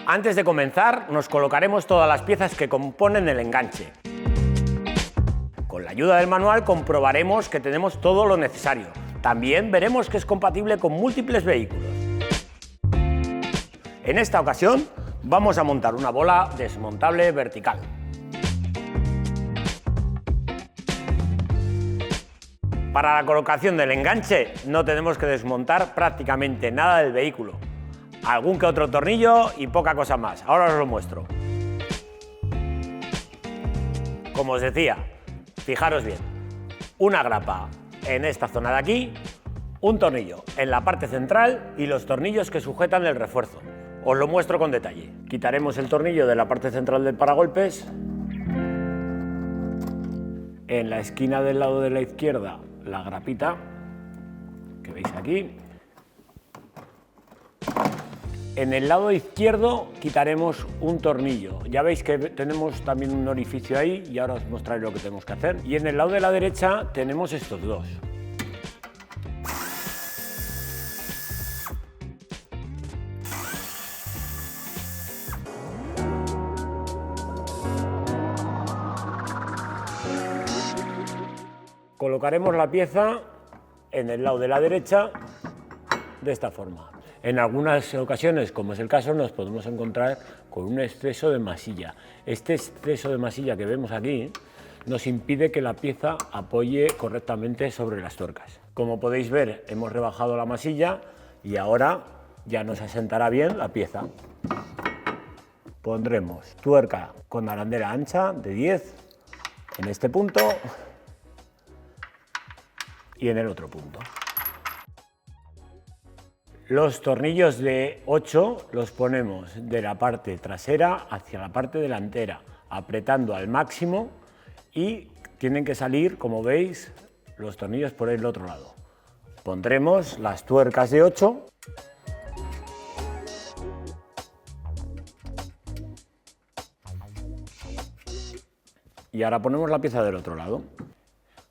Antes de comenzar, nos colocaremos todas las piezas que componen el enganche. Con la ayuda del manual comprobaremos que tenemos todo lo necesario. También veremos que es compatible con múltiples vehículos. En esta ocasión vamos a montar una bola desmontable vertical. Para la colocación del enganche no tenemos que desmontar prácticamente nada del vehículo. Algún que otro tornillo y poca cosa más. Ahora os lo muestro. Como os decía, fijaros bien, una grapa en esta zona de aquí, un tornillo en la parte central y los tornillos que sujetan el refuerzo. Os lo muestro con detalle. Quitaremos el tornillo de la parte central del paragolpes. En la esquina del lado de la izquierda, la grapita que veis aquí. En el lado izquierdo quitaremos un tornillo. Ya veis que tenemos también un orificio ahí y ahora os mostraré lo que tenemos que hacer. Y en el lado de la derecha tenemos estos dos. Colocaremos la pieza en el lado de la derecha de esta forma. En algunas ocasiones, como es el caso, nos podemos encontrar con un exceso de masilla. Este exceso de masilla que vemos aquí nos impide que la pieza apoye correctamente sobre las tuercas. Como podéis ver, hemos rebajado la masilla y ahora ya nos asentará bien la pieza. Pondremos tuerca con arandela ancha de 10 en este punto y en el otro punto. Los tornillos de 8 los ponemos de la parte trasera hacia la parte delantera, apretando al máximo y tienen que salir, como veis, los tornillos por el otro lado. Pondremos las tuercas de 8 y ahora ponemos la pieza del otro lado.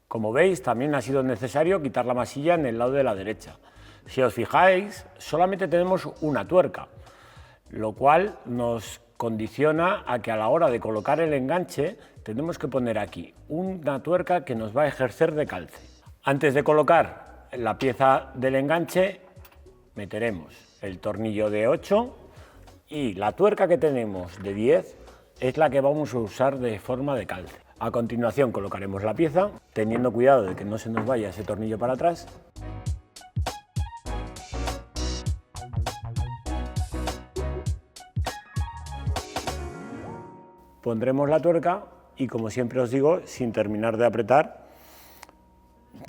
Como veis, también ha sido necesario quitar la masilla en el lado de la derecha. Si os fijáis, solamente tenemos una tuerca, lo cual nos condiciona a que a la hora de colocar el enganche tenemos que poner aquí una tuerca que nos va a ejercer de calce. Antes de colocar la pieza del enganche, meteremos el tornillo de 8 y la tuerca que tenemos de 10 es la que vamos a usar de forma de calce. A continuación colocaremos la pieza, teniendo cuidado de que no se nos vaya ese tornillo para atrás. Pondremos la tuerca y, como siempre os digo, sin terminar de apretar,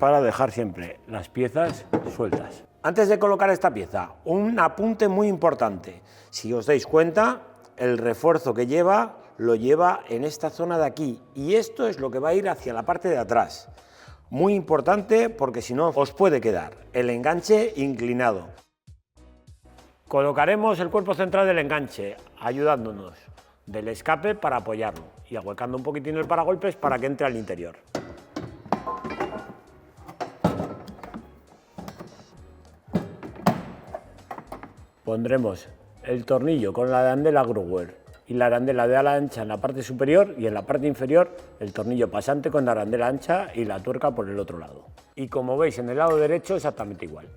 para dejar siempre las piezas sueltas. Antes de colocar esta pieza, un apunte muy importante. Si os dais cuenta, el refuerzo que lleva lo lleva en esta zona de aquí y esto es lo que va a ir hacia la parte de atrás. Muy importante porque si no os puede quedar el enganche inclinado. Colocaremos el cuerpo central del enganche ayudándonos del escape para apoyarlo y ahuecando un poquitín el paragolpes para que entre al interior. Pondremos el tornillo con la arandela Grower y la arandela de ala ancha en la parte superior y en la parte inferior el tornillo pasante con la arandela ancha y la tuerca por el otro lado. Y como veis en el lado derecho exactamente igual.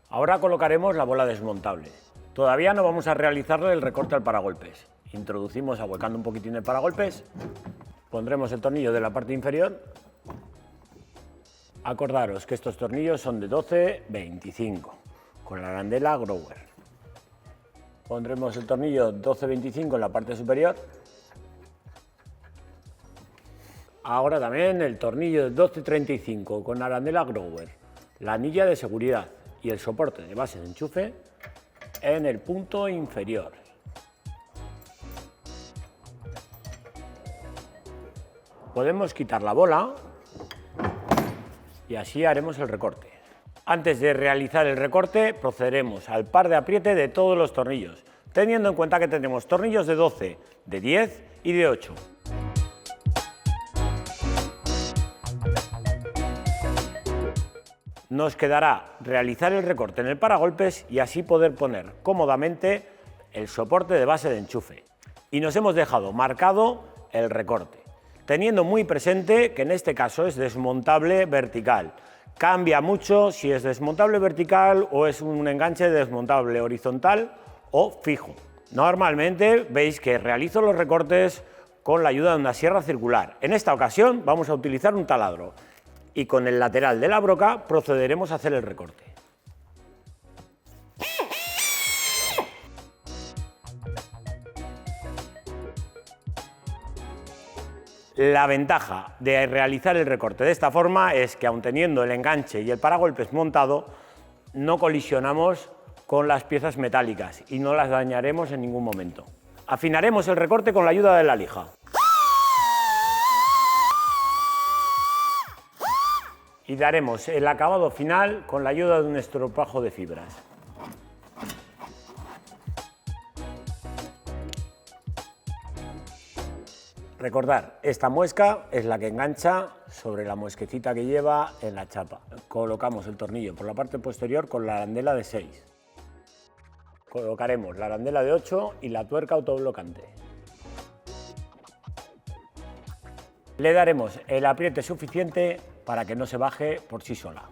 Ahora colocaremos la bola desmontable. Todavía no vamos a realizarle el recorte al paragolpes. Introducimos ahuecando un poquitín el paragolpes, pondremos el tornillo de la parte inferior. Acordaros que estos tornillos son de 12-25 con la arandela Grower. Pondremos el tornillo 12-25 en la parte superior. Ahora también el tornillo de 12-35 con arandela Grower, la anilla de seguridad y el soporte de base de enchufe en el punto inferior. Podemos quitar la bola y así haremos el recorte. Antes de realizar el recorte, procederemos al par de apriete de todos los tornillos, teniendo en cuenta que tenemos tornillos de 12, de 10 y de 8. Nos quedará realizar el recorte en el paragolpes y así poder poner cómodamente el soporte de base de enchufe y nos hemos dejado marcado el recorte, teniendo muy presente que en este caso es desmontable vertical. Cambia mucho si es desmontable vertical o es un enganche desmontable horizontal o fijo. Normalmente veis que realizo los recortes con la ayuda de una sierra circular. En esta ocasión vamos a utilizar un taladro y con el lateral de la broca procederemos a hacer el recorte. La ventaja de realizar el recorte de esta forma es que, aun teniendo el enganche y el paragolpes montado, no colisionamos con las piezas metálicas y no las dañaremos en ningún momento. Afinaremos el recorte con la ayuda de la lija. Y daremos el acabado final con la ayuda de un estropajo de fibras. Recordad, esta muesca es la que engancha sobre la muesquecita que lleva en la chapa. Colocamos el tornillo por la parte posterior con la arandela de 6. Colocaremos la arandela de 8 y la tuerca autoblocante. Le daremos el apriete suficiente para que no se baje por sí sola.